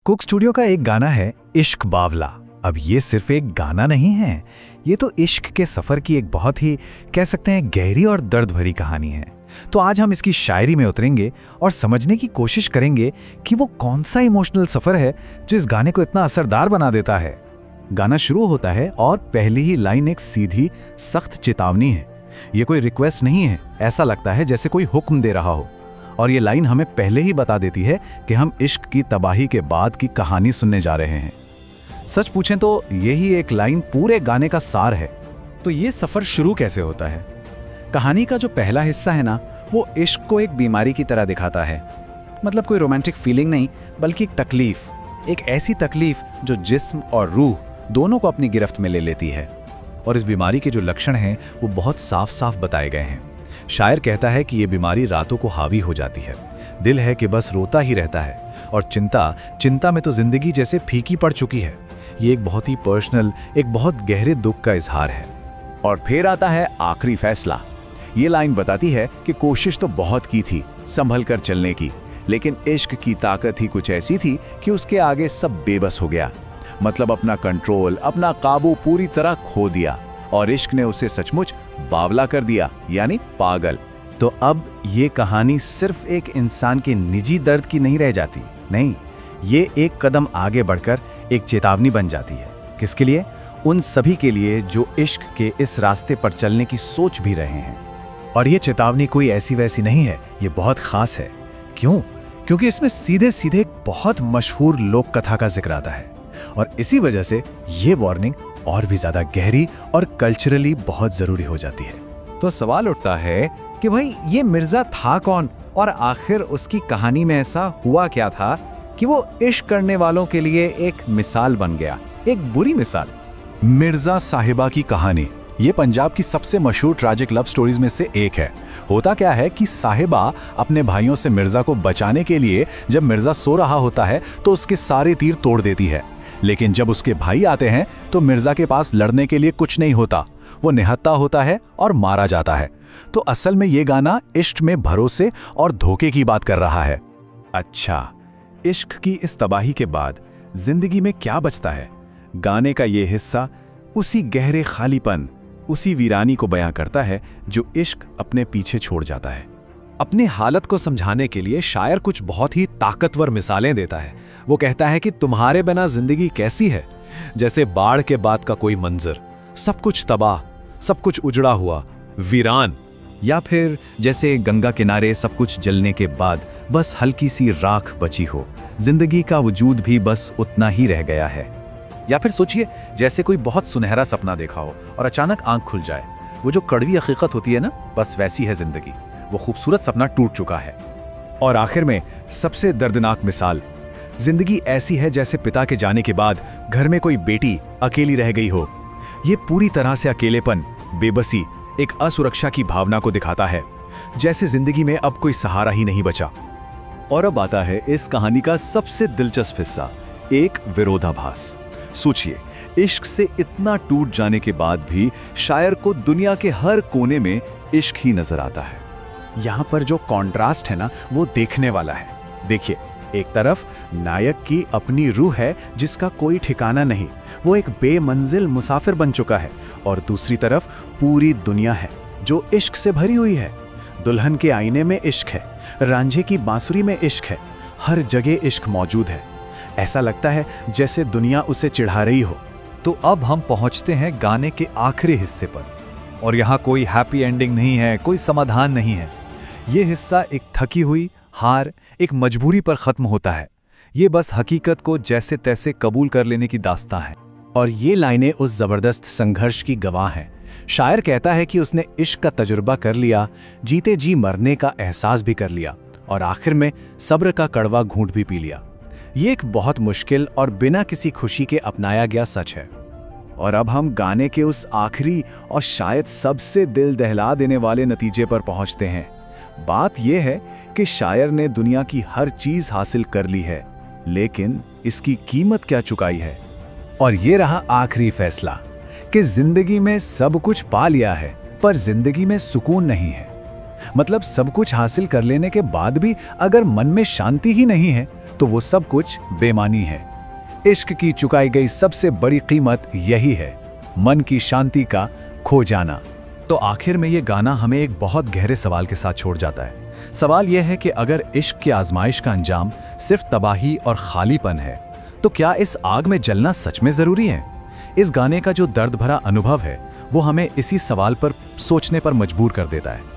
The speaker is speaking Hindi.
कुक स्टूडियो का एक गाना है इश्क बावला। अब ये सिर्फ एक गाना नहीं है, ये तो इश्क के सफर की एक बहुत ही कह सकते हैं गहरी और दर्द भरी कहानी है। तो आज हम इसकी शायरी में उतरेंगे और समझने की कोशिश करेंगे कि वो कौन सा इमोशनल सफर है जो इस गाने को इतना असरदार बना देता है। गाना शुरू होता है और पहली ही लाइन एक सीधी सख्त चेतावनी है। ये कोई रिक्वेस्ट नहीं है, ऐसा लगता है जैसे कोई हुक्म दे रहा हो। और ये लाइन हमें पहले ही बता देती है कि हम इश्क की तबाही के बाद की कहानी सुनने जा रहे हैं। सच पूछें तो यही एक लाइन पूरे गाने का सार है। तो ये सफर शुरू कैसे होता है? कहानी का जो पहला हिस्सा है ना, वो इश्क को एक बीमारी की तरह दिखाता है। मतलब कोई रोमांटिक फीलिंग नहीं, बल्कि एक तकलीफ, एक ऐसी तकलीफ जो जिस्म और रूह दोनों को अपनी गिरफ्त में ले लेती है। और इस बीमारी के जो लक्षण हैं वो बहुत साफ साफ बताए गए हैं। शायर कहता है कि ये बीमारी रातों को हावी हो जाती है, दिल है कि बस रोता ही रहता है, और चिंता में तो जिंदगी जैसे फीकी पड़ चुकी है। ये एक बहुत ही पर्सनल, एक बहुत गहरे दुख का इजहार है। और फिर आता है आखिरी फैसला। ये लाइन बताती है कि कोशिश तो बहुत की थी संभल कर चलने की, लेकिन इश्क की ताकत ही कुछ ऐसी थी कि उसके आगे सब बेबस हो गया। मतलब अपना कंट्रोल, अपना काबू पूरी तरह खो दिया, और इश्क ने उसे सचमुच बावला कर दिया, यानी पागल। तो अब ये कहानी सिर्फ एक इंसान के निजी दर्द की नहीं रह जाती, नहीं, ये एक कदम आगे बढ़कर एक चेतावनी बन जाती है। किसके लिए? उन सभी के लिए जो इश्क के इस रास्ते पर चलने की सोच भी रहे हैं। और ये चेतावनी कोई ऐसी वैसी नहीं है, ये बहुत खास है। क्यों? क्योंकि इसमें सीधे सीधे एक बहुत मशहूर लोक कथा का जिक्र आता है, और इसी वजह से ये वार्निंग और भी ज्यादा गहरी और कल्चरली बहुत जरूरी हो जाती है। तो सवाल उठता है कि भाई ये मिर्जा था कौन, और आखिर उसकी कहानी में ऐसा हुआ क्या था कि वो इश्क करने वालों के लिए एक मिसाल बन गया, एक बुरी मिसाल। मिर्जा साहिबा की कहानी ये पंजाब की सबसे मशहूर ट्रैजिक लव स्टोरीज में से एक है। होता क्या है कि साहिबा अपने भाइयों से मिर्जा को बचाने के लिए जब मिर्जा सो रहा होता है तो उसके सारे तीर तोड़ देती है, लेकिन जब उसके भाई आते हैं तो मिर्जा के पास लड़ने के लिए कुछ नहीं होता, वो निहत्था होता है और मारा जाता है। तो असल में ये गाना इश्क में भरोसे और धोखे की बात कर रहा है। अच्छा, इश्क की इस तबाही के बाद जिंदगी में क्या बचता है? गाने का ये हिस्सा उसी गहरे खालीपन, उसी वीरानी को बयां करता है जो इश्क अपने पीछे छोड़ जाता है। अपनी हालत को समझाने के लिए शायर कुछ बहुत ही ताकतवर मिसालें देता है। वो कहता है कि तुम्हारे बिना जिंदगी कैसी है, जैसे बाढ़ के बाद का कोई मंजर, सब कुछ तबाह, सब कुछ उजड़ा हुआ, वीरान। या फिर जैसे गंगा किनारे सब कुछ जलने के बाद बस हल्की सी राख बची हो, जिंदगी का वजूद भी बस उतना ही रह गया है। या फिर सोचिए जैसे कोई बहुत सुनहरा सपना देखा हो और अचानक आंख खुल जाए, वो जो कड़वी हकीकत होती है ना, बस वैसी है जिंदगी, वो खूबसूरत सपना टूट चुका है। और आखिर में सबसे दर्दनाक मिसाल, जिंदगी ऐसी है जैसे पिता के जाने के बाद घर में कोई बेटी अकेली रह गई हो। ये पूरी तरह से अकेलेपन, बेबसी, एक असुरक्षा की भावना को दिखाता है, जैसे जिंदगी में अब कोई सहारा ही नहीं बचा। और अब आता है इस कहानी का सबसे दिलचस्प हिस्सा, एक विरोधाभास। सोचिए, इश्क से इतना टूट जाने के बाद भी शायर को दुनिया के हर कोने में इश्क ही नजर आता है। यहाँ पर जो कॉन्ट्रास्ट है ना, वो देखने वाला है। देखिए, एक तरफ नायक की अपनी रूह है जिसका कोई ठिकाना नहीं, वो एक बेमंजिल मुसाफिर बन चुका है, और दूसरी तरफ पूरी दुनिया है जो इश्क से भरी हुई है। दुल्हन के आईने में इश्क है, रांझे की बांसुरी में इश्क है, हर जगह इश्क मौजूद है। ऐसा लगता है जैसे दुनिया उसे चिढ़ा रही हो। तो अब हम पहुंचते हैं गाने के आखिरी हिस्से पर, और यहाँ कोई हैप्पी एंडिंग नहीं है, कोई समाधान नहीं है। ये हिस्सा एक थकी हुई हार, एक मजबूरी पर खत्म होता है। ये बस हकीकत को जैसे तैसे कबूल कर लेने की दास्तां है। और ये लाइनें उस जबरदस्त संघर्ष की गवाह हैं। शायर कहता है कि उसने इश्क का तजुर्बा कर लिया, जीते जी मरने का एहसास भी कर लिया, और आखिर में सब्र का कड़वा घूंट भी पी लिया। ये एक बहुत मुश्किल और बिना किसी खुशी के अपनाया गया सच है। और अब हम गाने के उस आखिरी और शायद सबसे दिल दहला देने वाले नतीजे पर पहुंचते हैं। बात यह है कि शायर ने दुनिया की हर चीज हासिल कर ली है, लेकिन इसकी कीमत क्या चुकाई है? और ये रहा आखिरी फैसला कि जिंदगी में सब कुछ पा लिया है, पर जिंदगी में सुकून नहीं है। मतलब सब कुछ हासिल कर लेने के बाद भी अगर मन में शांति ही नहीं है, तो वो सब कुछ बेमानी है। इश्क की चुकाई गई सबसे बड़ी कीमत यही है, मन की शांति का खो जाना। तो आखिर में ये गाना हमें एक बहुत गहरे सवाल के साथ छोड़ जाता है। सवाल यह है कि अगर इश्क की आजमाइश का अंजाम सिर्फ तबाही और खालीपन है, तो क्या इस आग में जलना सच में जरूरी है? इस गाने का जो दर्द भरा अनुभव है, वो हमें इसी सवाल पर सोचने पर मजबूर कर देता है।